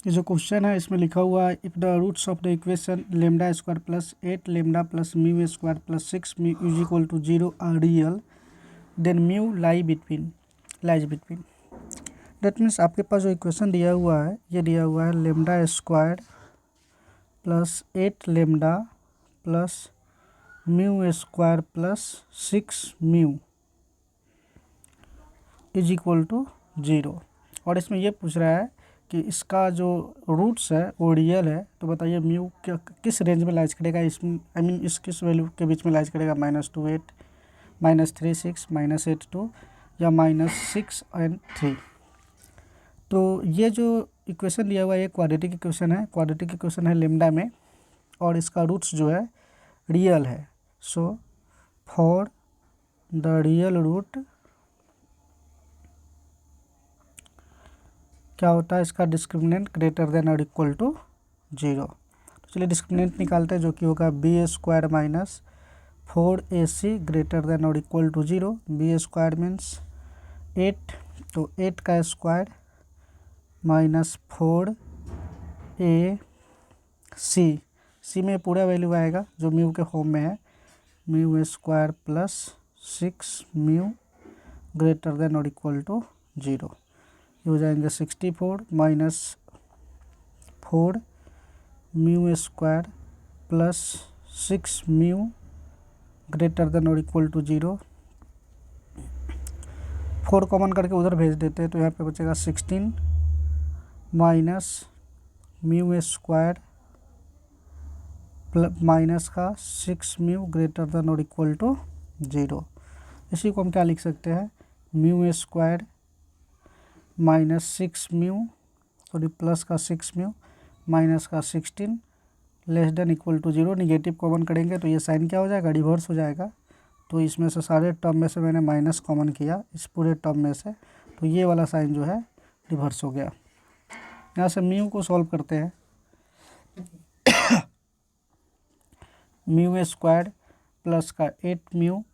ये जो क्वेश्चन है इसमें लिखा हुआ है if the roots of the equation lambda square plus 8 lambda plus mu square plus 6 mu is equal to 0 are real then mu lies between. That means आपके पास जो इक्वेशन दिया हुआ है ये दिया हुआ है lambda square plus 8 lambda plus mu square plus 6 mu is equal to 0। और इसमें ये पूछ रहा है कि इसका जो रूट्स है वो रियल है, तो बताइए म्यू किस रेंज में लाइज करेगा, इसमें आई मीन इस किस वैल्यू के बीच में लाइज करेगा, -2 8 -3 6 -8 2 या -6 और 3। तो ये जो इक्वेशन दिया हुआ है ये क्वाड्रेटिक इक्वेशन है लेमडा में और इसका रूट्स जो है रियल है। So for the real root क्या होता है इसका डिस्क्रिमिनेंट ग्रेटर देन और इक्वल टू 0। तो चलिए डिस्क्रिमिनेंट निकालते हैं जो कि होगा b² minus 4ac greater than और इक्वल टू 0। b² मीन्स 8, तो 8 का स्क्वायर माइनस 4ac में पूरा वैल्यू आएगा जो म्यू के फॉर्म में है, μ² प्लस 6 म्यू ग्रेटर देन और इक्वल टू 0। हो जाएंगे 64 minus 4 μ² plus 6 mu greater than और इक्वल टू 0। 4 कॉमन करके उधर भेज देते हैं तो यहाँ पे बचेगा 16 माइनस μ² माइनस का 6 म्यू ग्रेटर देन और इक्वल टू 0। इसी को हम क्या लिख सकते हैं, μ² माइनस 6 म्यू सॉरी प्लस का 6 म्यू माइनस का 16 less than equal to 0। Negative common करेंगे तो ये साइन क्या हो जाएगा, रिवर्स हो जाएगा। तो इसमें से सारे टर्म में से मैंने माइनस कॉमन किया इस पूरे टर्म में से, तो ये वाला साइन जो है रिवर्स हो गया। यहाँ से म्यू को सॉल्व करते हैं। μ² प्लस का 8 म्यू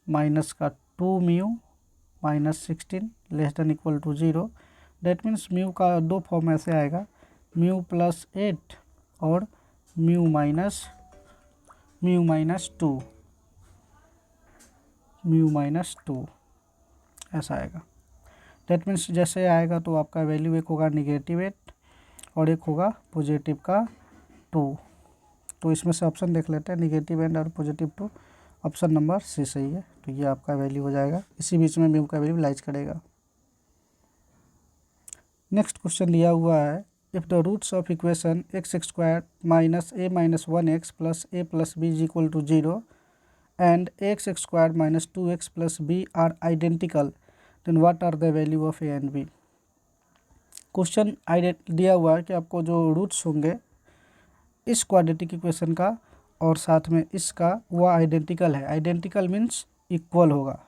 माइनस का 2 mu minus 16 less than equal to 0। That means mu का दो फॉर्म ऐसे आएगा, म्यू प्लस 8 और म्यू माइनस 2 ऐसा आएगा। डेट मीन्स जैसे आएगा तो आपका वैल्यू एक होगा -8 और एक होगा पॉजिटिव का 2। तो इसमें से ऑप्शन देख लेते हैं, -8 और +2, ऑप्शन नंबर सी सही है। तो ये आपका वैल्यू हो जाएगा, इसी बीच में म्यू का वैल्यू लाइज करेगा। नेक्स्ट क्वेश्चन दिया हुआ है if the roots of equation x² minus a minus 1x plus a plus b is equal to 0 and x² minus 2x plus b are identical then what are the value of a and b। Question दिया हुआ है कि आपको जो roots होंगे इस quadratic equation का और साथ में इसका वह आइडेंटिकल है। आइडेंटिकल मीन्स इक्वल होगा।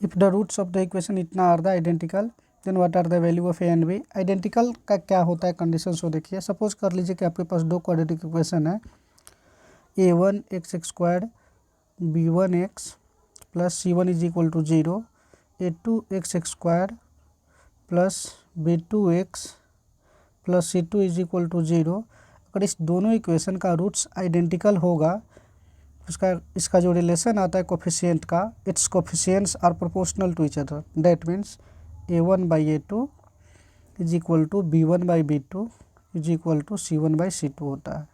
If the roots of the equation इतना are the identical then what are the value of A and B. Identical का क्या होता है कंडीशन सो देखिए। सपोज कर लीजिए कि आपके पास दो क्वाड्रेटिक इक्वेशन है, a1x² b1x plus c1 is equal to 0, a2x² plus b2x plus c2 is equal to 0। अगर इस दोनों इक्वेशन का रूट्स आइडेंटिकल होगा इसका जो रिलेशन आता है कोफिशिएंट का, it's coefficients are proportional to each other. That means a1/a2 is equal to b1/b2 is equal to c1/c2 होता है।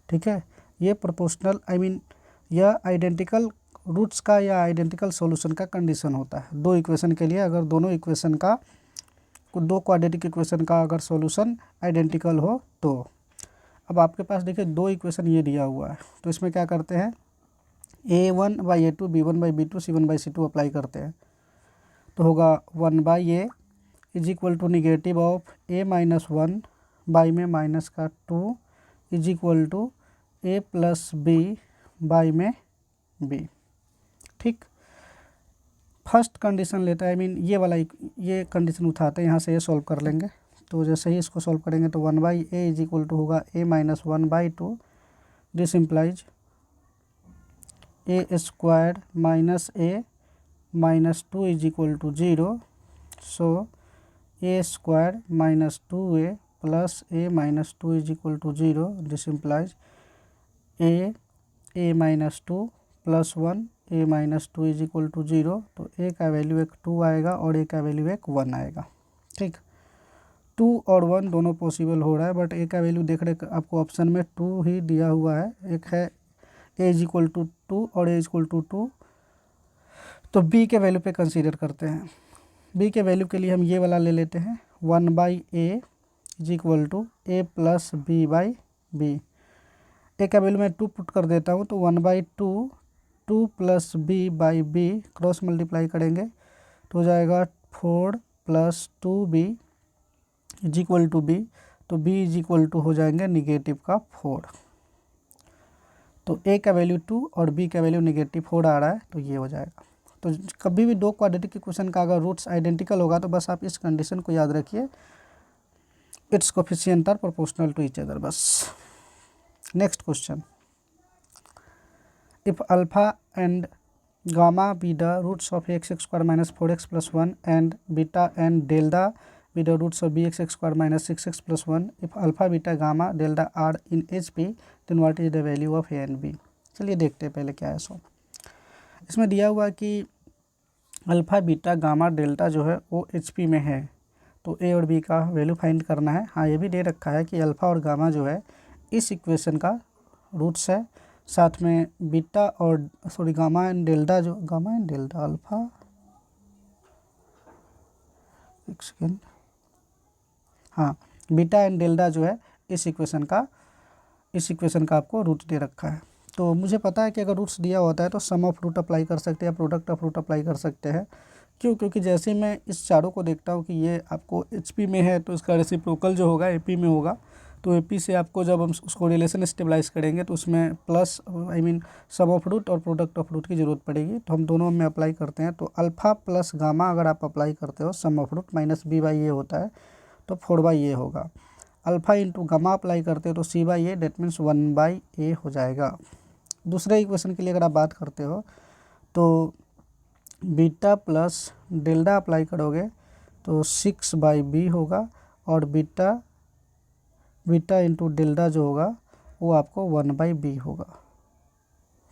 ठीक है, ये प्रोपोर्शनल आई मीन यह आइडेंटिकल रूट्स का या आइडेंटिकल सॉल्यूशन का कंडीशन होता है। दो इक्वेशन के लिए अगर दोनों इक्वेशन का दो क्वाड्रेटिक इक्वेशन का अगर सॉल्यूशन आइडेंटिकल हो तो। अब आपके पास देखिए दो इक्वेशन ये दिया हुआ है, तो इसमें क्या करते हैं a1/a2 b1/b2 c1/c2 अप्लाई करते हैं तो होगा 1/a is equal to negative of a minus 1 by में माइनस का 2 is equal to a plus b by में b। ठीक, फर्स्ट कंडीशन लेता है, आई मीन ये वाला ये कंडीशन उठाते हैं, यहाँ से ये सॉल्व कर लेंगे। तो जैसे ही इसको सॉल्व करेंगे तो 1/a इज इक्वल टू होगा a minus 1/2। This implies a² minus a minus 2 is equal to 0। So a square minus 2a plus a minus 2 is equal to 0। This implies a minus 2 plus 1 a minus 2 is equal to 0। तो a का value एक 2 आएगा और a का value एक 1 आएगा। ठीक, 2 और 1 दोनों पॉसिबल हो रहा है, बट a का वैल्यू देख रहे आपको ऑप्शन में 2 ही दिया हुआ है। एक है a इज इक्वल टू 2 और a इज इक्वल टू 2। तो b के वैल्यू पे कंसीडर करते हैं। b के वैल्यू के लिए हम ये वाला ले लेते हैं, 1/a is equal to a plus b by B. A का वैल्यू मैं 2 पुट कर देता हूँ, तो 1/2 2 plus b by b cross multiply करेंगे तो हो जाएगा 4 plus 2b is equal to b। तो b इज इक्वल टू हो जाएंगे निगेटिव का 4। तो a का वैल्यू 2 और b का वैल्यू निगेटिव 4 आ रहा है, तो ये हो जाएगा। तो कभी भी दो क्वाड्रेटिक इक्वेशन का अगर रूट्स आइडेंटिकल होगा तो बस आप इस कंडीशन को याद रखिए, it's coefficient are proportional to each other, बस। Next question, if alpha and gamma be the roots of x square minus 4x plus 1 and beta and delta be the roots of B x square minus 6x plus 1, if alpha beta gamma delta are in H P then what is the value of A and B. चलिए देखते हैं पहले क्या है। सो इसमें दिया हुआ कि अल्फ़ा बीटा गामा डेल्टा जो है वो एच पी में है, तो ए और बी का वैल्यू फाइंड करना है। हाँ, ये भी दे रखा है कि अल्फ़ा और गामा जो है इस इक्वेशन का रूट्स है, साथ में बीटा और गामा एंड डेल्टा जो गामा एंड डेल्टा अल्फ़ा, एक सेकेंड, हाँ, बीटा एंड डेल्टा जो है इस इक्वेशन का आपको रूट दे रखा है। तो मुझे पता है कि अगर रूट्स दिया होता है तो सम ऑफ रूट अप्लाई कर सकते हैं या प्रोडक्ट ऑफ रूट अप्लाई कर सकते हैं। क्यों? क्योंकि जैसे मैं इस चारों को देखता हूँ कि ये आपको एचपी में है तो इसका रेसिप्रोकल जो होगा एपी में होगा। तो एपी से आपको जब हम उसको रिलेशन स्टेबलाइज करेंगे तो उसमें प्लस सम ऑफ रूट और प्रोडक्ट ऑफ रूट की ज़रूरत पड़ेगी। तो हम दोनों में अप्लाई करते हैं। तो अल्फ़ा प्लस गामा अगर आप अप्लाई करते हो sum of root minus B by A होता है, तो 4/a होगा। अल्फ़ा इंटू गामा अप्लाई करते हो तो c/a, डेट मीन्स 1/a हो जाएगा। दूसरे इक्वेशन के लिए अगर आप बात करते हो तो बीटा प्लस डेल्टा अप्लाई करोगे तो 6/b होगा और बीटा इंटू डेल्टा जो होगा वो आपको 1/b होगा।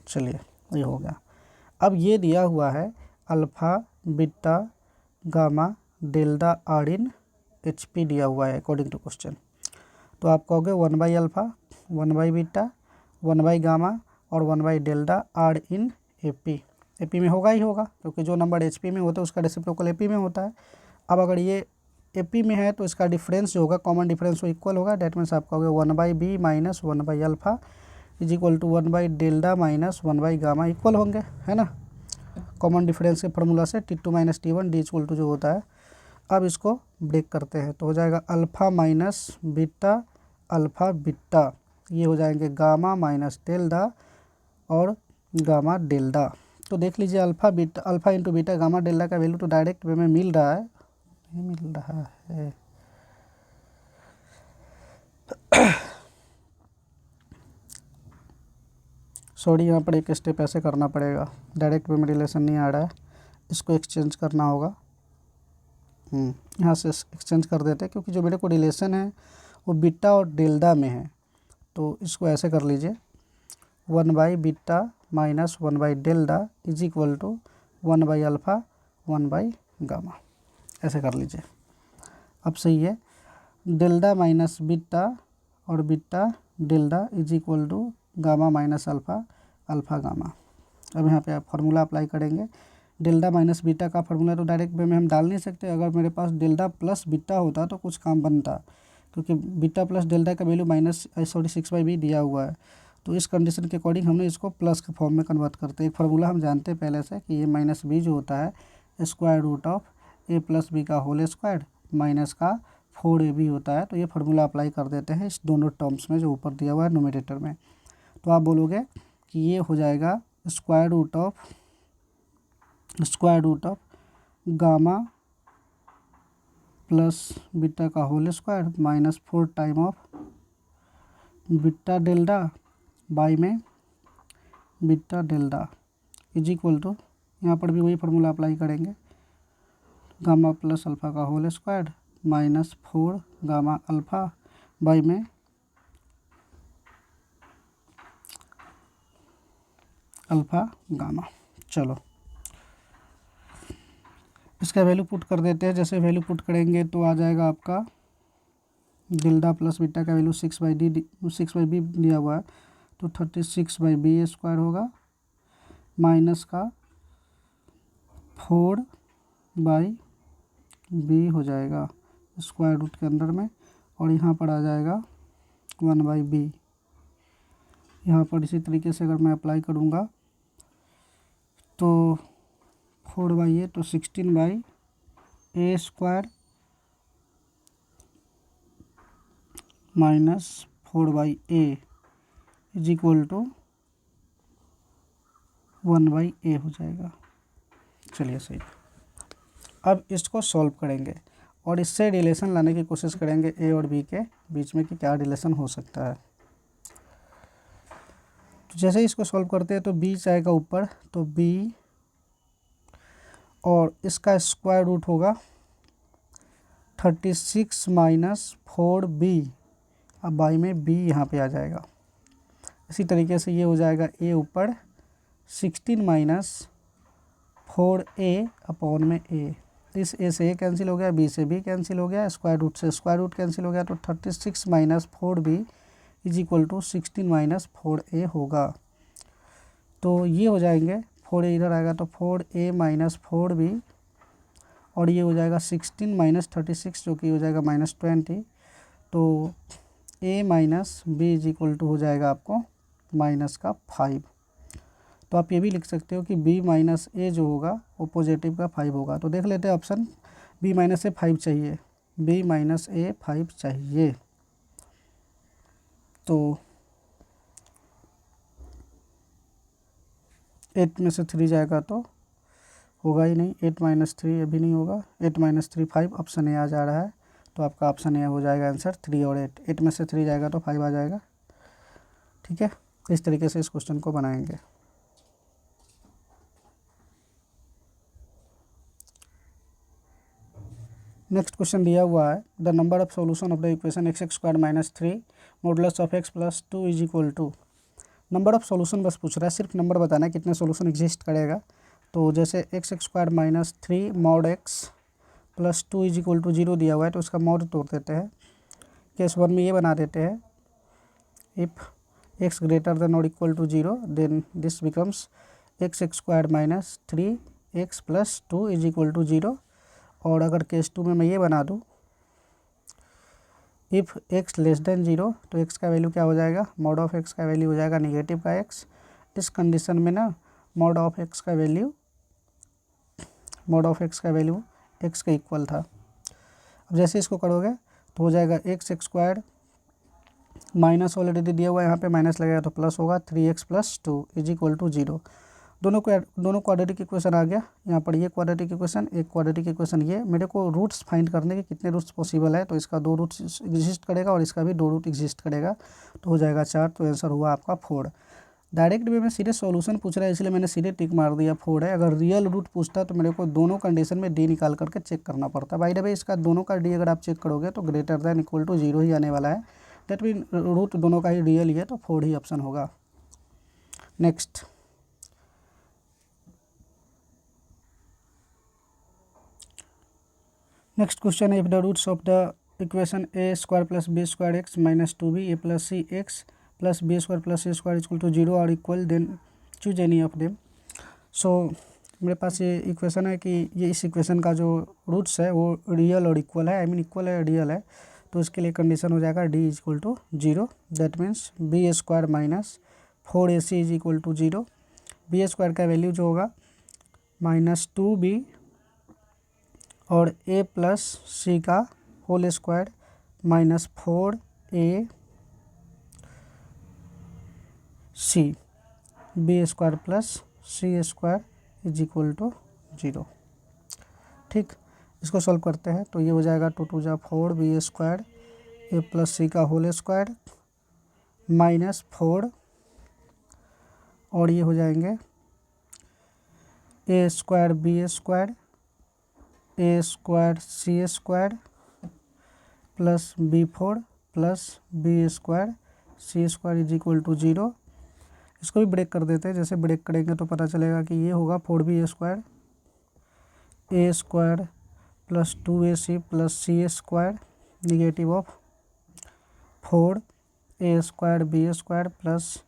चलिए, ये हो गया। अब ये दिया हुआ है alpha beta gamma delta are in H P दिया हुआ है अकॉर्डिंग टू क्वेश्चन। तो आप कहोगे 1/अल्फ़ा 1/बीटा 1/गामा और 1/डेल्टा आर इन एपी। एपी में होगा ही होगा, क्योंकि जो नंबर एचपी में होता है उसका रेसिप्रोकल एपी में होता है। अब अगर ये एपी में है तो इसका डिफरेंस जो होगा, कॉमन डिफरेंस वो इक्वल होगा। डेट मीन्स आप कहोगे 1/बी माइनस 1/अल्फ़ा इज इक्वल टू 1/डेल्टा माइनस 1/गामा इक्वल होंगे, है ना। कॉमन डिफरेंस के फार्मूला से T2 minus T1 D equal to जो होता है। अब इसको ब्रेक करते हैं तो हो जाएगा alpha minus beta alpha beta, ये हो जाएंगे गामा माइनस डेल्टा और गामा डेल्टा। तो देख लीजिए alpha into beta gamma delta का वैल्यू तो डायरेक्ट वे में मिल रहा है, नहीं मिल रहा है सॉरी, यहाँ पर एक स्टेप ऐसे करना पड़ेगा, डायरेक्ट वे में रिलेशन नहीं आ रहा है, इसको एक्सचेंज करना होगा। यहाँ से एक्सचेंज कर देते हैं, क्योंकि जो मेरे को रिलेशन है वो बीटा और डेल्टा में है। तो इसको ऐसे कर लीजिए 1/बीटा माइनस 1/डेल्टा इज इक्वल टू 1/अल्फ़ा 1/गामा, ऐसे कर लीजिए। अब सही है, डेल्टा माइनस बीटा और beta delta is equal to gamma minus alpha alpha gamma. अब यहाँ पे आप फार्मूला अप्लाई करेंगे। डेल्टा माइनस बीटा का फार्मूला तो डायरेक्ट वे में हम डाल नहीं सकते। अगर मेरे पास डेल्टा प्लस बीटा होता तो कुछ काम बनता, क्योंकि बीटा प्लस डेल्टा का वैल्यू 6/b दिया हुआ है। तो इस कंडीशन के अकॉर्डिंग हमने इसको प्लस के फॉर्म में कन्वर्ट करते हैं। एक फार्मूला हम जानते हैं पहले से कि ये माइनस बी जो होता है square root of a plus b का होल स्क्वायर माइनस का 4ab होता है। तो ये फार्मूला अप्लाई कर देते हैं इस दोनों टर्म्स में जो ऊपर दिया हुआ है न्यूमरेटर में। तो आप बोलोगे कि ये हो जाएगा square root of gamma plus beta का whole square minus 4 time of beta delta by में beta delta is equal to, यहाँ पर भी वही फार्मूला अप्लाई करेंगे, गामा प्लस अल्फ़ा का whole square minus 4 gamma alpha by में अल्फ़ा गामा। चलो इसका वैल्यू पुट कर देते हैं। जैसे वैल्यू पुट करेंगे तो आ जाएगा आपका डेल्टा प्लस बीटा का वैल्यू 6/बी दिया हुआ है, तो 36/b² होगा माइनस का 4/b हो जाएगा स्क्वायर रूट के अंदर में, और यहाँ पर आ जाएगा 1/b। यहाँ पर इसी तरीके से अगर मैं अप्लाई करूँगा तो 4/a तो 16/a² minus 4/a is equal to 1/a हो जाएगा। चलिए सही। अब इसको सॉल्व करेंगे और इससे रिलेशन लाने की कोशिश करेंगे ए और बी के बीच में कि क्या रिलेशन हो सकता है। तो जैसे ही इसको सॉल्व करते हैं तो बी जाएगा ऊपर, तो बी और इसका स्क्वायर रूट होगा 36 माइनस 4b, अब बाई में b यहाँ पे आ जाएगा। इसी तरीके से ये हो जाएगा a ऊपर 16 माइनस 4a अपॉन में a, इस a से a कैंसिल हो गया, b से b कैंसिल हो गया, स्क्वायर रूट से स्क्वायर रूट कैंसिल हो गया, तो 36 minus 4b is equal to 16 minus 4a होगा। तो ये हो जाएंगे 4a इधर आएगा तो 4a माइनस 4b, और ये हो जाएगा 16 माइनस 36 जो कि हो जाएगा -20, तो a minus b is equal to हो जाएगा आपको माइनस का 5। तो आप ये भी लिख सकते हो कि b माइनस ए जो होगा वो पॉजिटिव का 5 होगा। तो देख लेते हैं ऑप्शन, b माइनस ए 5 चाहिए, b माइनस ए 5 चाहिए, तो 8 में से 3 जाएगा तो होगा ही नहीं, 8 माइनस 3 अभी नहीं होगा, 8 माइनस 3 5, ऑप्शन ए आ जा रहा है। तो आपका ऑप्शन ए हो जाएगा आंसर 3 और 8 में से 3 जाएगा तो 5 आ जाएगा। ठीक है, इस तरीके से इस क्वेश्चन को बनाएंगे। नेक्स्ट क्वेश्चन दिया हुआ है, the number of solution of the equation x² minus 3 modulus of x plus 2 is equal to. Number of solution बस पूछ रहा है, सिर्फ नंबर बताना है कितने सॉल्यूशन एग्जिस्ट करेगा। तो जैसे x² minus 3 mod x plus 2 is equal to 0 दिया हुआ है, तो उसका मॉड तोड़ देते हैं। केस 1 में ये बना देते हैं, इफ़ x ग्रेटर देन और equal to 0 then this becomes x² minus 3x plus 2 is equal to 0। और अगर केस 2 में मैं ये बना दूँ, इफ़ x लेस देन 0, तो x का वैल्यू क्या हो जाएगा, मॉड ऑफ x का वैल्यू हो जाएगा नेगेटिव का x। इस कंडीशन में ना मॉड ऑफ x का वैल्यू x के इक्वल था। अब जैसे इसको करोगे तो हो जाएगा x² माइनस ऑलरेडी दिया हुआ है, यहाँ पे माइनस लगेगा तो प्लस होगा 3x plus 2 is equal to 0। दोनों क्वाड्रेटिक इक्वेशन आ गया। यहाँ पर ये क्वाड्रेटिक इक्वेशन, एक क्वाड्रेटिक इक्वेशन, ये मेरे को रूट्स फाइंड करने के कितने रूट्स पॉसिबल है, तो इसका 2 रूट्स एग्जिस्ट करेगा और इसका भी 2 रूट एग्जिस्ट करेगा, तो हो जाएगा 4। तो आंसर हुआ आपका 4। डायरेक्ट वे में सीधे सॉल्यूशन पूछ रहा है इसलिए मैंने सीधे टिक मार दिया 4 है। अगर रियल रूट पूछता तो मेरे को दोनों कंडीशन में डी निकाल करके चेक करना पड़ता। बाय द वे इसका दोनों का डी अगर आप चेक करोगे तो ग्रेटर दैन इक्वल टू 0 ही आने वाला है, दैट मीन रूट दोनों का ही रियल ही है, तो 4 ही ऑप्शन होगा। नेक्स्ट क्वेश्चन है, if the roots of the equation a² plus b² x minus 2b a plus c x plus b² plus c² equal to 0 और equal then choose any of them. So मेरे पास ये equation है कि ये इस equation का जो रूट्स है वो रियल और इक्वल है, आई मीन इक्वल है रियल है, तो इसके लिए कंडीशन हो जाएगा d is equal to 0, that means b² minus 4ac is equal to 0। b² का वैल्यू जो होगा माइनस 2b और a प्लस सी का whole square minus 4ac b² plus c² is equal to 0। ठीक, इसको सॉल्व करते हैं तो ये हो जाएगा 2 2 जा 4 b² a प्लस सी का होल स्क्वायर माइनस 4, और ये हो जाएंगे a² b² a² c² plus B4 plus B² C² is equal to 0। इसको भी ब्रेक कर देते हैं, जैसे ब्रेक करेंगे तो पता चलेगा कि ये होगा 4B² A² plus 2AC plus C² negative of 4A² B² plus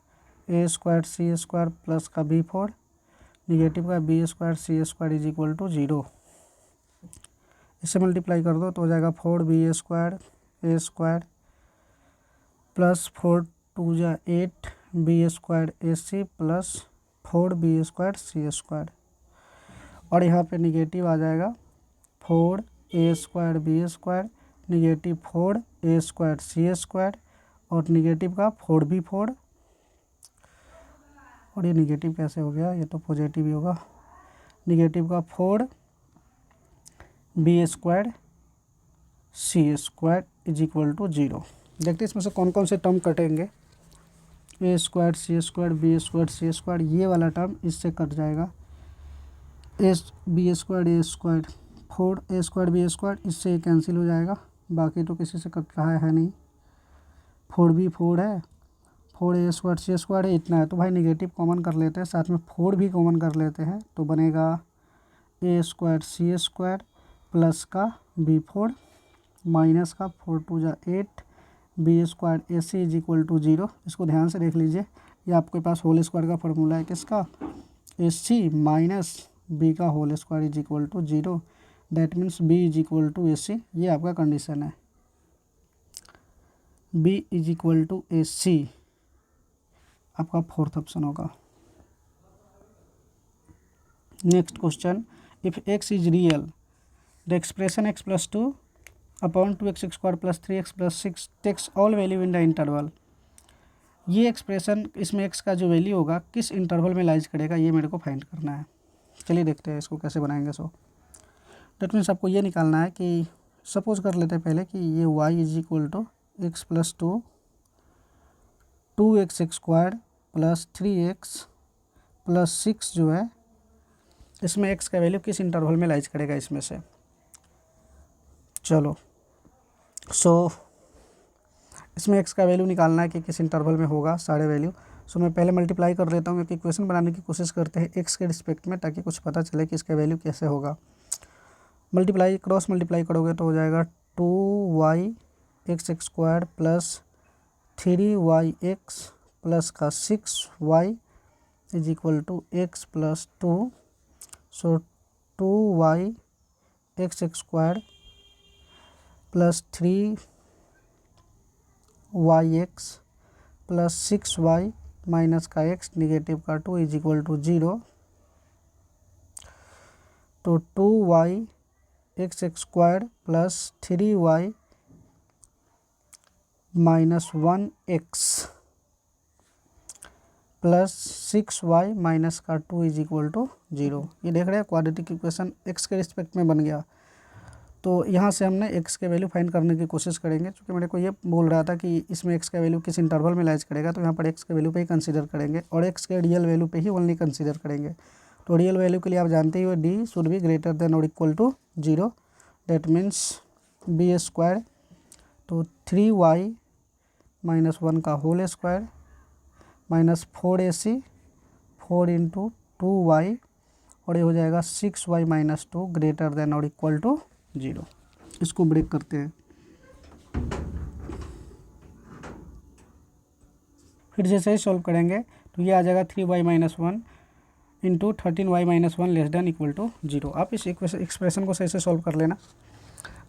A² C² plus का B4 निगेटिव का B² C² is equal to 0। इससे मल्टीप्लाई कर दो तो हो जाएगा 4B² A² प्लस 4 2 जा 8 B² AC plus 4B² C²। और यहाँ पे निगेटिव आ जाएगा 4A² B² negative 4A² C² और निगेटिव का 4B4। और ये निगेटिव कैसे हो गया, ये तो पॉजिटिव ही होगा। निगेटिव का 4B² C² is equal to 0। देखते हैं इसमें से कौन कौन से टर्म कटेंगे। A² C² B² C², ये वाला टर्म इससे कट जाएगा। B² A² 4A² B² इससे ये कैंसिल हो जाएगा, बाकी तो किसी से कट रहा है नहीं। 4B4 है, 4A² C² है, इतना है। तो भाई निगेटिव कॉमन कर लेते हैं, साथ में 4 भी कॉमन कर लेते हैं, तो बनेगा A² C² प्लस का B4 माइनस का 4 2 जा 8 B² AC is equal to 0। इसको ध्यान से देख लीजिए, ये आपके पास होल स्क्वायर का फॉर्मूला है, किसका, AC माइनस B का whole square is equal to 0। That means B is equal to AC। ये आपका कंडीशन है, B is equal to AC आपका फोर्थ ऑप्शन होगा। Next question, if x is real the expression x plus 2 upon 2x² plus 3x plus 6 takes all value in the interval. ये expression, इसमें x का जो value होगा किस interval में lies करेगा, ये मेरे को फाइंड करना है। चलिए देखते हैं इसको कैसे बनाएंगे। सो दैट मीन्स आपको ये निकालना है कि सपोज कर लेते हैं पहले कि ये y is equal to x plus 2 2x² plus 3x plus 6 जो है, इसमें x का वैल्यू किस इंटरवल में लाइज करेगा इसमें से। चलो सो इसमें x का वैल्यू निकालना है कि किस इंटरवल में होगा सारे वैल्यू। सो मैं पहले मल्टीप्लाई कर लेता हूँ, क्योंकि इक्वेशन बनाने की कोशिश करते हैं x के रिस्पेक्ट में, ताकि कुछ पता चले कि इसका वैल्यू कैसे होगा। मल्टीप्लाई क्रॉस मल्टीप्लाई करोगे तो हो जाएगा 2y(x² प्लस 3y(x) प्लस का 6y is equal to x plus 2। So 2y(x² plus 3y(x) plus 6y minus का x निगेटिव का 2 इज इक्वल टू 0। तो 2y(x² plus 3y minus 1x plus 6y minus का 2 is equal to 0। ये देख रहे हैं quadratic equation x के respect में बन गया। तो यहाँ से हमने x के वैल्यू फाइंड करने की कोशिश करेंगे, क्योंकि मेरे को ये बोल रहा था कि इसमें x का वैल्यू किस इंटरवल में लाइज करेगा, तो यहाँ पर x के वैल्यू पे ही कंसीडर करेंगे और x के रियल वैल्यू पे ही ओनली कंसीडर करेंगे। तो रियल वैल्यू के लिए आप जानते ही हो d should be greater than और equal to 0। That means B²। तो 3y माइनस 1 का whole square minus 4AC 4 into 2y और ये हो जाएगा 6y माइनस 2 ग्रेटर देन और इक्वल टू 0। इसको ब्रेक करते हैं। फिर जैसे ही सॉल्व करेंगे तो ये आ जाएगा 3y minus 1 into 13y minus 1 less than equal to 0। आप इस एक्सप्रेशन को सही से सॉल्व कर लेना।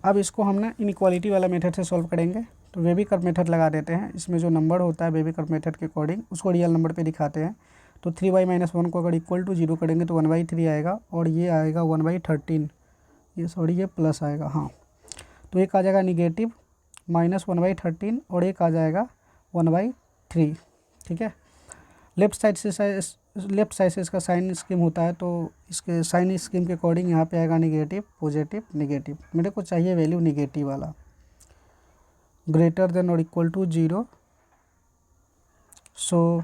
अब इसको हम ना इनइक्वालिटी वाला मेथड से सॉल्व करेंगे, तो बेबी कर्व मेथड लगा देते हैं। इसमें जो नंबर होता है बेबी कर्व मेथड के अकॉर्डिंग उसको रियल नंबर पे दिखाते हैं। तो 3y माइनस 1 को अगर इक्वल टू 0 करेंगे तो 1/3 आएगा और ये आएगा 1/13, ये सॉरी ये प्लस आएगा, हाँ। तो एक आ जाएगा निगेटिव माइनस 1/13 और एक आ जाएगा 1/3, ठीक है। लेफ्ट साइड से इसका साइन स्कीम होता है, तो इसके साइन स्कीम के अकॉर्डिंग यहाँ पे आएगा निगेटिव पॉजिटिव निगेटिव। मेरे को चाहिए वैल्यू निगेटिव वाला, ग्रेटर देन और इक्वल टू 0। सो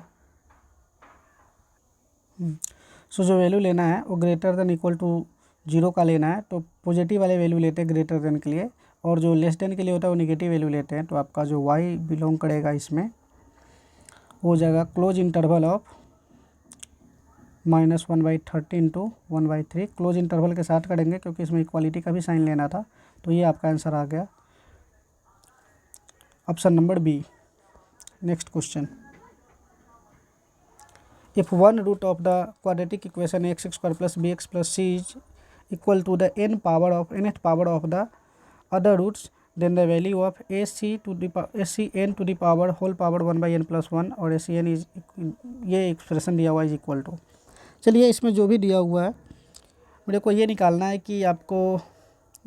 जो वैल्यू लेना है वो ग्रेटर देन इक्वल टू 0 का लेना है, तो पॉजिटिव वाले वैल्यू लेते हैं ग्रेटर देन के लिए और जो लेस देन के लिए होता है वो निगेटिव वैल्यू लेते हैं। तो आपका जो y बिलोंग करेगा इसमें हो जाएगा close interval of -1/30 into 1/3। Close interval के साथ करेंगे क्योंकि इसमें इक्वालिटी का भी साइन लेना था। तो ये आपका आंसर आ गया option number B. Next question, if one root of the quadratic equation x square plus bx plus c is equal to the nth power of the other roots, then the value of ac n to the power whole power 1/n plus 1 और acn is ये expression दिया हुआ is equal to. चलिए इसमें जो भी दिया हुआ है मेरे को ये निकालना है कि आपको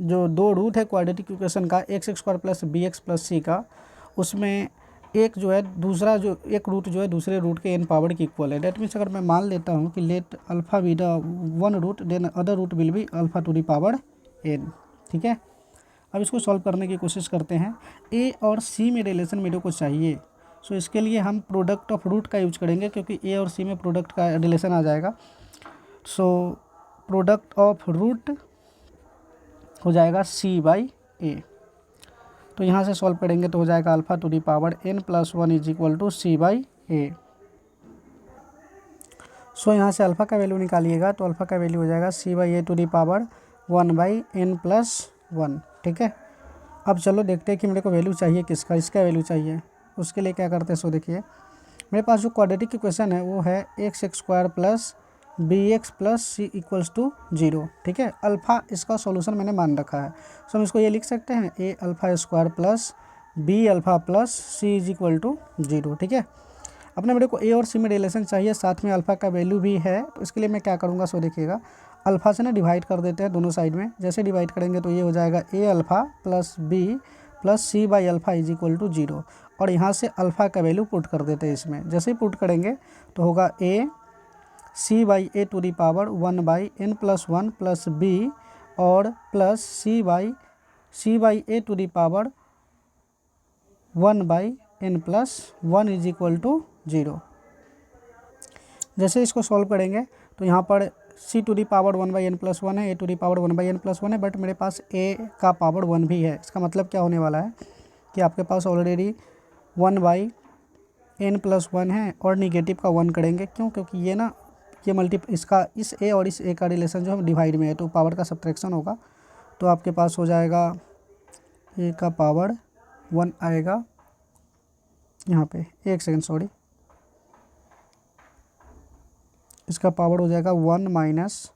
जो दो रूट है क्वाड्रेटिक इक्वेशन का x square plus B x plus सी का, उसमें एक जो है दूसरा जो एक रूट जो है दूसरे रूट के एन पावर की इक्वल है। डेट मीन्स अगर मैं मान लेता हूँ कि let alpha be the one root then other root will be alpha to the power n. ठीक है, अब इसको सॉल्व करने की कोशिश करते हैं। ए और सी में रिलेशन मेरे को चाहिए, सो इसके लिए हम प्रोडक्ट ऑफ रूट का यूज करेंगे क्योंकि ए और सी में प्रोडक्ट का रिलेशन आ जाएगा। सो प्रोडक्ट ऑफ रूट हो जाएगा सी बाई ए। तो यहाँ से सॉल्व करेंगे तो हो जाएगा alpha to the power n plus 1 is equal to C by A. So यहाँ से अल्फ़ा का वैल्यू निकालिएगा तो अल्फ़ा का वैल्यू हो जाएगा C by A to the power 1/n plus 1। ठीक है, अब चलो देखते हैं कि मेरे को वैल्यू चाहिए किसका, इसका वैल्यू चाहिए। उसके लिए क्या करते हैं, सो देखिए मेरे पास जो क्वाड्रेटिक इक्वेशन है वो है x square plus B x plus c equals to 0। ठीक है, अल्फ़ा इसका सॉल्यूशन मैंने मान रखा है। सो हम इसको ये लिख सकते हैं A alpha square plus B alpha plus C is equal to 0। ठीक है, अपने मेरे को ए और सी में रिलेशन चाहिए, साथ में अल्फ़ा का वैल्यू भी है। तो इसके लिए मैं क्या करूँगा, सो देखिएगा अल्फ़ा से ना डिवाइड कर देते हैं दोनों साइड में। जैसे डिवाइड करेंगे तो ये हो जाएगा A alpha plus B plus C by alpha is equal to 0। और यहाँ से अल्फ़ा का वैल्यू पुट कर देते हैं इसमें। जैसे ही पुट करेंगे तो होगा A C by A to the power 1/n plus 1 plus B और plus C by A to the power 1/n plus 1 is equal to 0। जैसे इसको सॉल्व करेंगे तो यहाँ पर C to the power 1/n plus 1 है, A to the power 1/n plus 1 है, but मेरे पास ए का पावर 1 भी है। इसका मतलब क्या होने वाला है कि आपके पास ऑलरेडी 1/n प्लस 1 है और निगेटिव का 1 करेंगे। क्यों, क्योंकि ये ना ये इसका इस ए और इस ए का रिलेशन जो है डिवाइड में है तो पावर का सब्ट्रैक्शन होगा। तो आपके पास हो जाएगा ए का पावर 1 आएगा यहाँ पे, एक सेकेंड सॉरी, इसका पावर हो जाएगा 1 minus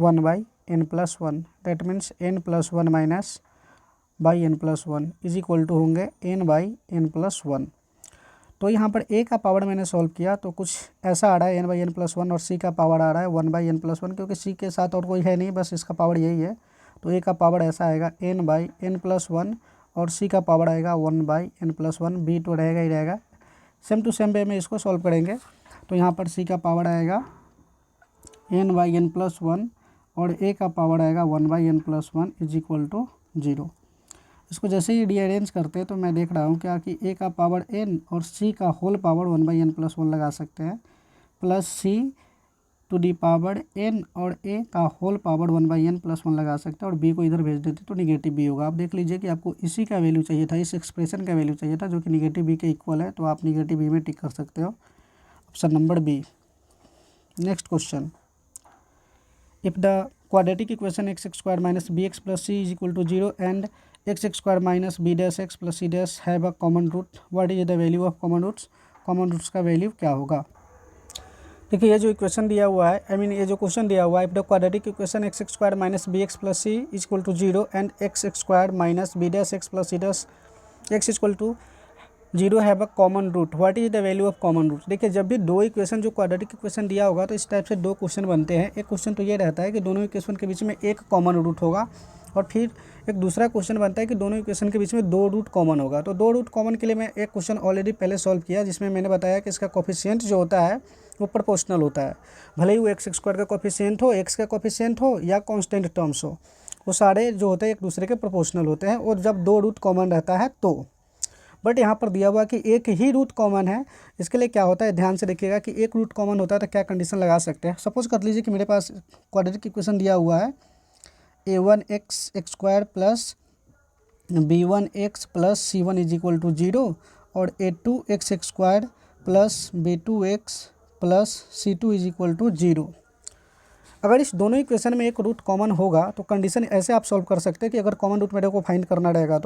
1/n plus 1। That means n plus 1 minus by n plus 1 is equal to होंगे n/n प्लस 1। तो यहाँ पर a का पावर मैंने सॉल्व किया तो कुछ ऐसा आ रहा है n/n प्लस 1 और c का पावर आ रहा है 1/n प्लस 1, क्योंकि c के साथ और कोई है नहीं, बस इसका पावर यही है। तो a का पावर ऐसा आएगा n/n प्लस 1 और c का पावर आएगा 1/n प्लस 1। b तो रहेगा ही रहेगा। सेम टू सेम वे में इसको सॉल्व करेंगे तो यहाँ पर c का पावर आएगा n/n प्लस 1 और a का पावर आएगा 1/n plus 1 is equal to 0। इसको जैसे ही रीअरेंज करते हैं तो मैं देख रहा हूँ क्या कि a का पावर n और c का होल पावर 1/n प्लस 1 लगा सकते हैं, plus c to the power n और a का होल पावर 1/n प्लस 1 लगा सकते हैं और b को इधर भेज देते तो निगेटिव b होगा। आप देख लीजिए कि आपको इसी का वैल्यू चाहिए था, इस एक्सप्रेशन का वैल्यू चाहिए था जो कि निगेटिव b के इक्वल है। तो आप निगेटिव b में टिक कर सकते हो, option number B. Next question, if the quadratic equation x square minus b x plus C is equal to 0 and x square minus B dash x plus c dash have a common root, what is the value of common roots. Common roots का value क्या होगा। देखिए ये जो equation दिया हुआ है, ये जो क्वेश्चन दिया हुआ है, if the quadratic equation x square minus b x plus C is equal to 0 and x square minus B dash x plus c dash x equal to 0 have a common root, what is the value of common root. देखिए जब भी दो equation जो quadratic equation दिया होगा तो इस type से दो क्वेश्चन बनते हैं। एक क्वेश्चन तो ये रहता है कि दोनों इक्वेशन के बीच में एक कॉमन रूट होगा और फिर एक दूसरा क्वेश्चन बनता है कि दोनों इक्वेशन के बीच में दो रूट कॉमन होगा। तो दो रूट कॉमन के लिए मैं एक क्वेश्चन ऑलरेडी पहले सॉल्व किया जिसमें मैंने बताया कि इसका कोफिशिएंट जो होता है वो प्रोपोर्शनल होता है, भले ही वो एक्स स्क्वायर का कोफिशिएंट हो, एक्स का कोफिशिएंट हो या कांस्टेंट टर्म्स हो, वो सारे जो होते हैं एक दूसरे के प्रोपोर्शनल होते हैं और जब दो रूट कॉमन रहता है तो। बट यहाँ पर दिया हुआ कि एक ही रूट कॉमन है, इसके लिए क्या होता है ध्यान से देखिएगा कि एक रूट कॉमन होता है तो क्या कंडीशन लगा सकते हैं। सपोज कर लीजिए कि मेरे पास क्वाड्रेटिक इक्वेशन दिया हुआ है a1 x square plus b1x plus c1 is equal to 0 और a2x² plus b2x plus c2 is equal to 0। अगर इस दोनों इक्वेशन में एक रूट कॉमन होगा तो कंडीशन ऐसे आप सॉल्व कर सकते हैं कि अगर कॉमन रूट मेरे को फाइंड करना रहेगा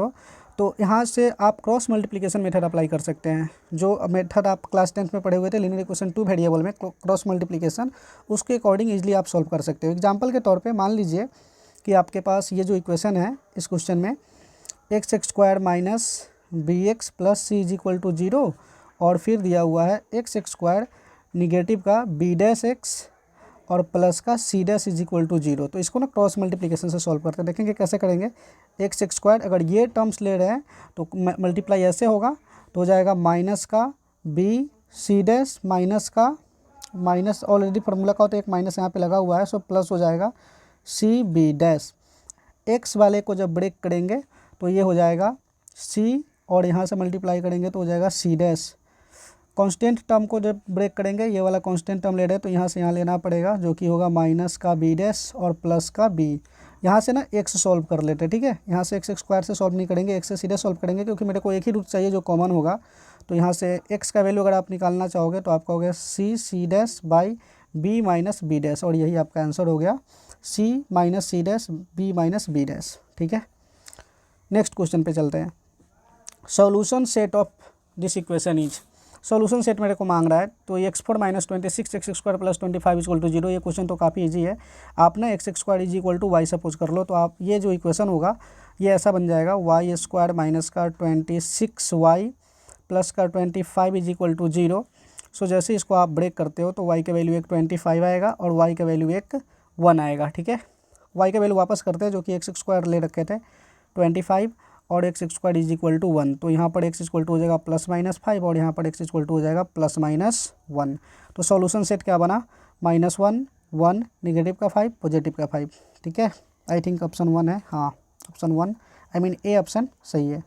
तो यहाँ से आप क्रॉस मल्टीप्लिकेशन मेथड अप्लाई कर सकते हैं। जो मेथड आप क्लास 10th में पढ़े हुए थे लीनियर इक्वेशन 2 वेरिएबल में क्रॉस मल्टीप्लिकेशन, उसके अकॉर्डिंग इजीली आप सॉल्व कर सकते हो। एग्जाम्पल के तौर पर मान लीजिए कि आपके पास ये जो इक्वेशन है इस क्वेश्चन में x² minus bx plus C is equal to 0 और फिर दिया हुआ है x² निगेटिव का b डैश x और प्लस का c dash is equal to 0। तो इसको ना क्रॉस मल्टीप्लिकेशन से सॉल्व करते हैं। देखेंगे कैसे करेंगे। x² अगर ये टर्म्स ले रहे हैं तो मल्टीप्लाई ऐसे होगा तो हो जाएगा माइनस का b सी डैश माइनस का माइनस ऑलरेडी फार्मूला का हो तो एक माइनस यहाँ पे लगा हुआ है, सो प्लस हो जाएगा सी बी डैश। एक्स वाले को जब ब्रेक करेंगे तो ये हो जाएगा सी और यहाँ से मल्टीप्लाई करेंगे तो हो जाएगा सी डैश। कांस्टेंट टर्म को जब ब्रेक करेंगे ये वाला कांस्टेंट टर्म ले रहे हैं तो यहाँ से यहाँ लेना पड़ेगा जो कि होगा माइनस का बी डैश और प्लस का बी। यहाँ से ना एक्स सॉल्व कर लेते हैं, ठीक है। यहाँ से x² से सॉल्व नहीं करेंगे, एक्स से सीधे सॉल्व करेंगे क्योंकि मेरे को एक ही रूट चाहिए जो कॉमन होगा। तो यहाँ से एक्स का वैल्यू अगर आप निकालना चाहोगे तो आपका हो गया C dash by B minus B dash और यही आपका आंसर हो गया C minus C dash B minus B dash, ठीक है। नेक्स्ट क्वेश्चन पे चलते हैं। Solution set of this equation is, solution set मेरे को मांग रहा है तो x4 minus 26 x² plus 25 equal to 0। ये क्वेश्चन तो काफ़ी इजी है। आप ना x² is equal to y suppose कर लो तो आप ये जो इक्वेशन होगा ये ऐसा बन जाएगा y² माइनस का 26y प्लस का 25 इज इक्वल टू 0। सो जैसे इसको आप ब्रेक करते हो तो y का वैल्यू एक 25 आएगा और y का वैल्यू एक 1 आएगा, ठीक है। y का वैल्यू वापस करते हैं जो कि x² ले रखे थे 25 और x² इज इक्वल टू 1। तो यहाँ पर x इक्वल टू हो जाएगा प्लस माइनस 5 और यहाँ पर x इक्वल टू हो जाएगा प्लस माइनस 1। तो सॉल्यूशन सेट क्या बना, -1 1 नेगेटिव का 5 पॉजिटिव का 5, ठीक है। आई थिंक ऑप्शन 1 है, हाँ option 1 I mean A option सही है।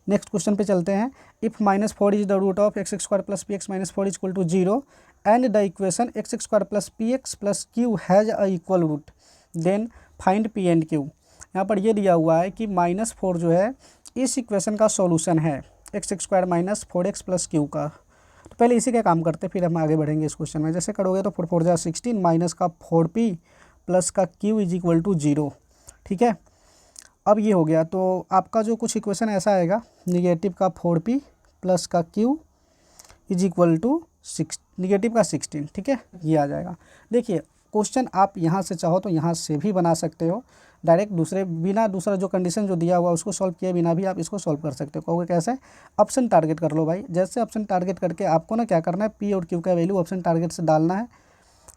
नेक्स्ट क्वेश्चन पे चलते हैं। If -4 is the root of x² plus px minus 4 is equal to 0 and the equation x² plus px plus q has a equal root then find p and q। यहाँ पर ये दिया हुआ है कि -4 जो है इस इक्वेशन का सॉल्यूशन है x² minus 4x plus q का। तो पहले इसी का काम करते फिर हम आगे बढ़ेंगे इस क्वेश्चन में। जैसे करोगे तो 4 4 जा 16 माइनस का 4p प्लस का q इज इक्वल टू 0, ठीक है। अब ये हो गया तो आपका जो कुछ इक्वेशन ऐसा आएगा निगेटिव का 4p प्लस का q is equal to negative का 16, ठीक है, ये आ जाएगा। देखिए क्वेश्चन आप यहाँ से चाहो तो यहाँ से भी बना सकते हो डायरेक्ट, दूसरा जो कंडीशन जो दिया हुआ उसको सॉल्व किए बिना भी आप इसको सॉल्व कर सकते हो। कहोगे कैसे, ऑप्शन टारगेट कर लो भाई। जैसे ऑप्शन टारगेट करके आपको ना क्या करना है, पी और क्यू का वैल्यू ऑप्शन टारगेट से डालना है।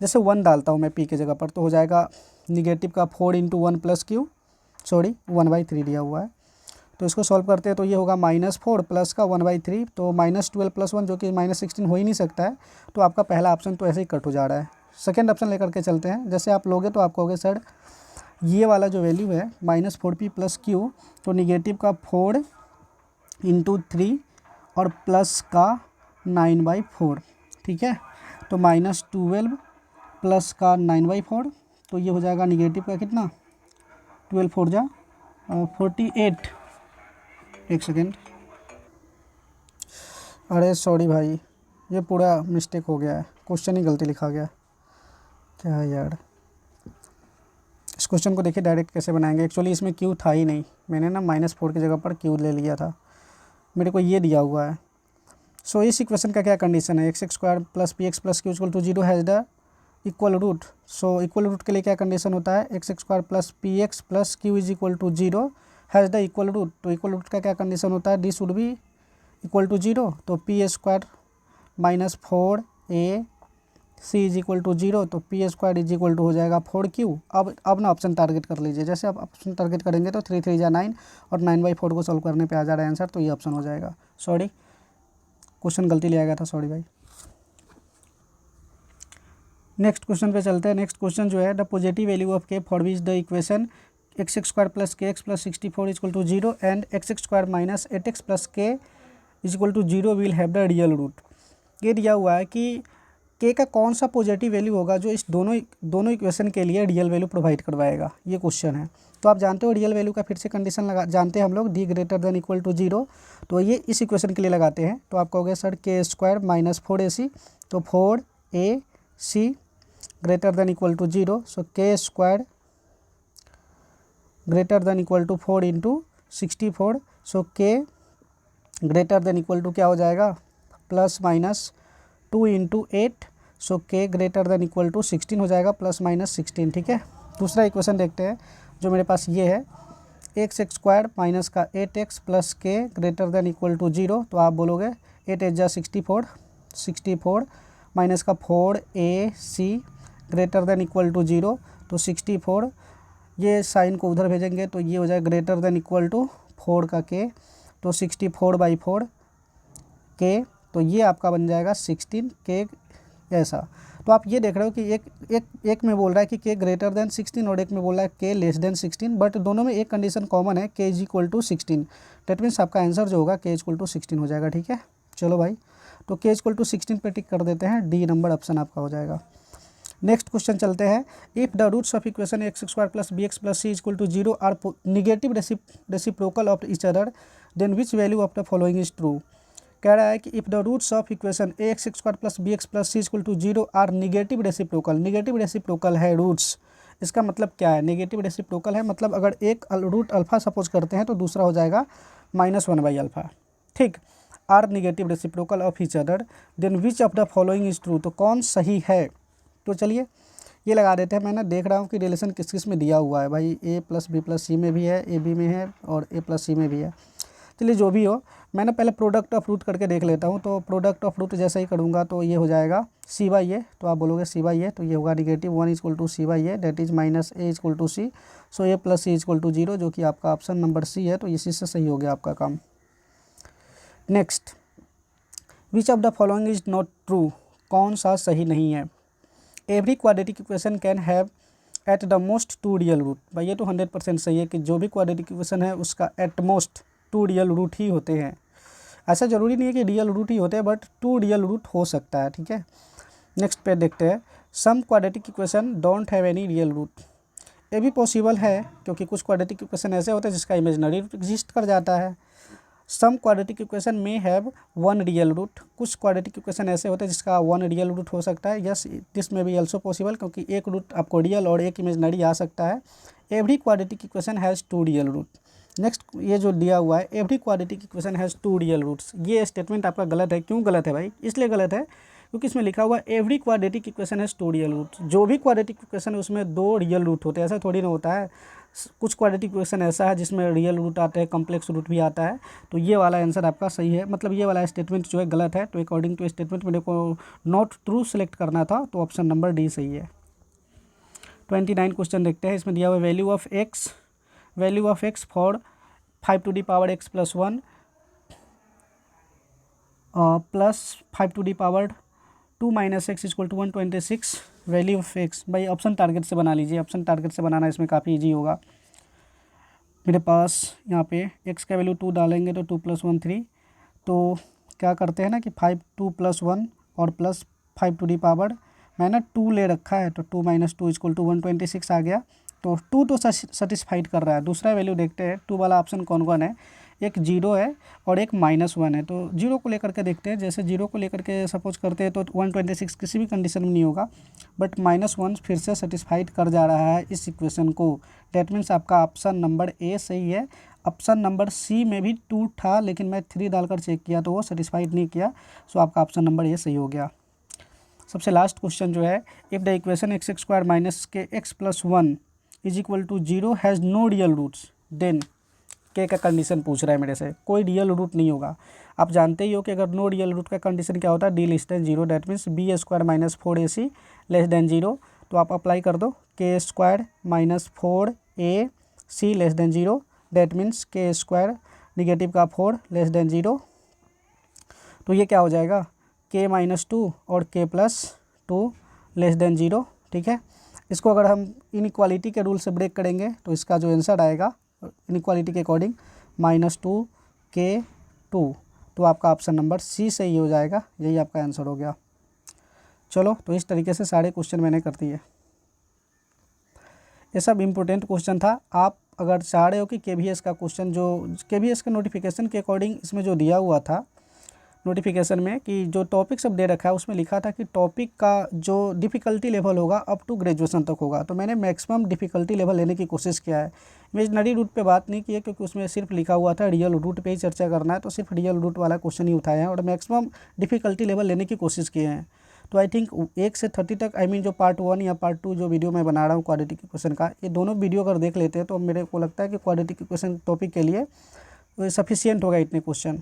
जैसे 1 डालता हूँ मैं पी की जगह पर तो हो जाएगा निगेटिव का 4 इंटू 1 प्लस क्यू, सॉरी 1/3 दिया हुआ है। तो इसको सॉल्व करते हैं तो ये होगा -4 प्लस का 1/3 तो -12 प्लस 1 जो कि -16 हो ही नहीं सकता है। तो आपका पहला ऑप्शन तो ऐसे ही कट हो जा रहा है। सेकेंड ऑप्शन लेकर के चलते हैं। जैसे आप लोगे तो आप कहोगे सर ये वाला जो वैल्यू है -4p प्लस q तो निगेटिव का 4 इंटू 3 और प्लस का 9/4, ठीक है। तो -12 प्लस का 9/4 तो ये हो जाएगा निगेटिव का कितना 12 4 जा 48। एक सेकेंड, अरे सॉरी भाई ये पूरा मिस्टेक हो गया है, क्वेश्चन ही गलती लिखा गया क्या यार। इस क्वेश्चन को देखिए डायरेक्ट कैसे बनाएंगे। एक्चुअली इसमें क्यू था ही नहीं, मैंने ना -4 की जगह पर क्यू ले लिया था, मेरे को ये दिया हुआ है। सो इस इक्वेशन का क्या कंडीशन है, x² plus px plus q equal to 0 has the equal root. So equal root के लिए क्या कंडीशन होता है, x² plus px plus q is equal to 0 has the equal root. तो इक्वल रूट का क्या कंडीशन होता है, this would be equal to 0। तो p² minus 4a c is equal to 0 तो p² इज इक्वल टू हो जाएगा 4q। अब ना ऑप्शन टारगेट कर लीजिए। जैसे आप ऑप्शन टारगेट करेंगे तो 3 3 जा 9 और 9/4 को सॉल्व करने पे आ जा रहा है आंसर, तो ये ऑप्शन हो जाएगा। सॉरी क्वेश्चन गलती लिया गया था, सॉरी भाई। नेक्स्ट क्वेश्चन पे चलते हैं। नेक्स्ट क्वेश्चन जो है the positive value of k for which the equation x² plus kx plus 64 is equal to 0 and x² minus 8x plus k is equal to 0 will have the real root. ये दिया हुआ है कि के का कौन सा पॉजिटिव वैल्यू होगा जो इस दोनों इक्वेशन के लिए रियल वैल्यू प्रोवाइड करवाएगा, ये क्वेश्चन है। तो आप जानते हो रियल वैल्यू का फिर से कंडीशन लगा जानते हैं हम लोग, D greater than equal to 0। तो ये इस इक्वेशन के लिए लगाते हैं। तो आप कहोगे सर के स्क्वायर माइनस 4ac, तो 4ac greater than equal to 0, so k square greater than equal to 4 into 64, so k greater than equal to क्या हो जाएगा, plus minus 2 into 8, so k greater than equal to 16 हो जाएगा, plus minus 16। ठीक है, दूसरा equation देखते हैं जो मेरे पास ये है, एक्स स्क्वायर माइनस का 8x प्लस के ग्रेटर देन इक्वल टू 0। तो आप बोलोगे 8 8 जा 64 माइनस का 4ac greater than equal to 0, तो 64, ये साइन को उधर भेजेंगे तो ये हो जाएगा ग्रेटर देन इक्वल टू 4 का के, तो 64/4 के, तो ये आपका बन जाएगा 16 के ऐसा। तो आप ये देख रहे हो कि एक में बोल रहा है कि के ग्रेटर देन 16 और एक में बोल रहा है के लेस देन 16, बट दोनों में एक कंडीशन कॉमन है, k is equal to 16। That means आपका आंसर जो होगा के इज इक्वल टू 16 हो जाएगा। ठीक है, चलो भाई, तो के इज इक्वल टू 16 पे टिक कर देते हैं, डी नंबर ऑप्शन आपका हो जाएगा। नेक्स्ट क्वेश्चन चलते हैं, if the roots of equation x square plus B x plus C is equal to 0 are negative reciprocal of each other, then which value of the following is true. कह रहा है कि if the roots of equation a x square plus B x plus c equal to 0 are negative reciprocal है roots. इसका मतलब क्या है, negative reciprocal है मतलब अगर एक रूट अल्फ़ा सपोज करते हैं तो दूसरा हो जाएगा -1/α। ठीक, are negative reciprocal of each other, then which of the following is true, तो कौन सही है। तो चलिए ये लगा देते हैं। मैं ना देख रहा हूँ कि रिलेशन किस किस में दिया हुआ है भाई, ए प्लस बी प्लस सी में भी है, ए बी में है और ए प्लस सी में भी है। चलिए जो भी हो, मैं ना पहले प्रोडक्ट ऑफ रूट करके देख लेता हूँ। तो प्रोडक्ट ऑफ रूट जैसा ही करूँगा तो ये हो जाएगा c/a, तो आप बोलोगे c/a, तो ये होगा -1 is equal to c/a, that is minus a is equal to c, so a plus c is equal to 0, जो कि आपका ऑप्शन नंबर सी है। तो इसी से सही हो गया आपका काम। Next, which of the following is not true, कौन सा सही नहीं है। Every quadratic equation can have at the most 2 real root, भाई ये तो 100% सही है कि जो भी क्वाड्रेटिक इक्वेशन है उसका एट मोस्ट 2 रियल रूट ही होते हैं। ऐसा ज़रूरी नहीं है कि रियल रूट ही होते हैं, बट 2 रियल रूट हो सकता है। ठीक है, नेक्स्ट पे देखते हैं, some quadratic equation don't have any real root. ये भी पॉसिबल है क्योंकि कुछ क्वाड्रेटिक इक्वेशन ऐसे होते हैं जिसका इमेजिनरी रूट एग्जिस्ट कर जाता है। सम क्वाड्रेटिक इक्वेशन में हैव 1 रियल रूट, कुछ क्वाड्रेटिक इक्वेशन ऐसे होते हैं जिसका 1 रियल रूट हो सकता है। यस, दिस में भी ऑल्सो पॉसिबल, क्योंकि एक रूट आपको रियल और एक इमेजिनरी आ सकता है। Every quadratic equation has 2 real root. Next, ये जो दिया हुआ है every quadratic equation has 2 real roots, ये स्टेटमेंट आपका गलत है। क्यों गलत है भाई, इसलिए गलत है क्योंकि इसमें लिखा हुआ है every quadratic equation has 2 real roots. जो भी क्वाड्रेटिक इक्वेशन है उसमें 2 रियल रूट होते हैं, ऐसा थोड़ी ना होता है। कुछ क्वाड्रेटिक इक्वेशन ऐसा है जिसमें रियल रूट आते हैं, कॉम्प्लेक्स रूट भी आता है। तो ये वाला आंसर आपका सही है, मतलब ये वाला स्टेटमेंट जो है गलत है। तो अकॉर्डिंग टू स्टेटमेंट मेरे को नॉट ट्रू सेलेक्ट करना था, तो ऑप्शन नंबर डी सही है। 29 क्वेश्चन देखते हैं, इसमें दिया हुआ value of x for 5 to the power x plus 1 plus 5 to the power 2 minus x equal to 126, value of x. भाई ऑप्शन टारगेट से बना लीजिए, ऑप्शन टारगेट से बनाना इसमें काफ़ी इजी होगा। मेरे पास यहाँ पे x का वैल्यू 2 डालेंगे तो 2 + 1 3, तो क्या करते हैं ना कि 5 2 + 1 और प्लस 5 टू दी पावर, मैंने 2 ले रखा है तो 2 - 2 इक्वल टू 126 आ गया। तो 2 तो सेटिस्फाइड कर रहा है। दूसरा वैल्यू देखते हैं 2 वाला ऑप्शन कौन कौन है, एक 0 है और एक -1 है। तो 0 को लेकर के देखते हैं, जैसे 0 को लेकर के सपोज करते हैं तो 126 किसी भी कंडीशन में नहीं होगा, बट -1 फिर से सेटिस्फाइड कर जा रहा है इस इक्वेशन को। डेट मीन्स आपका ऑप्शन नंबर ए सही है। ऑप्शन नंबर सी में भी 2 था लेकिन मैं 3 डालकर चेक किया तो वो सेटिस्फाइड नहीं किया, सो आपका ऑप्शन नंबर ए सही हो गया। सबसे लास्ट क्वेश्चन जो है, if the equation x square minus K x plus 1 is equal to 0 has no real roots, then K का कंडीशन पूछ रहा है मेरे से, कोई रियल रूट नहीं होगा। आप जानते ही हो कि अगर नो रियल रूट का कंडीशन क्या होता है, D less than 0, that means b square minus 4ac less than 0। तो आप अप्लाई कर दो k square minus 4ac less than 0, that means k square negative का 4 लेस देन 0। तो ये क्या हो जाएगा, k - 2 और k + 2 लेस देन 0। ठीक है, इसको अगर हम इनइक्वालिटी के रूल से ब्रेक करेंगे तो इसका जो आंसर आएगा इनइक्वालिटी के अकॉर्डिंग -2k2, तो आपका ऑप्शन नंबर सी सही हो जाएगा। यही आपका आंसर हो गया। चलो, तो इस तरीके से सारे क्वेश्चन मैंने कर दिए। ये सब इम्पोर्टेंट क्वेश्चन था। आप अगर चाह रहे हो कि KVS का क्वेश्चन, जो KVS का नोटिफिकेशन के अकॉर्डिंग इसमें जो दिया हुआ था नोटिफिकेशन में, कि जो टॉपिक सब दे रखा है उसमें लिखा था कि टॉपिक का जो डिफ़िकल्टी लेवल होगा अप टू ग्रेजुएशन तक होगा। तो मैंने मैक्सिमम डिफ़िकल्टी लेवल लेने की कोशिश किया है। इमेजिनरी रूट पे बात नहीं की है, क्योंकि उसमें सिर्फ लिखा हुआ था रियल रूट पे ही चर्चा करना है, तो सिर्फ रियल रूट वाला क्वेश्चन ही उठाया है और मैक्सिमम डिफ़िकल्टी लेवल लेने की कोशिश किए हैं। तो आई थिंक 1 से 30 तक, आई मीन जो पार्ट 1 या पार्ट 2 जो वीडियो मैं बना रहा हूँ क्वाड्रेटिक इक्वेशन का, ये दोनों वीडियो अगर देख लेते हैं तो मेरे को लगता है कि क्वाड्रेटिक इक्वेशन टॉपिक के लिए सफिशियंट होगा इतने क्वेश्चन।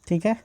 ठीक है।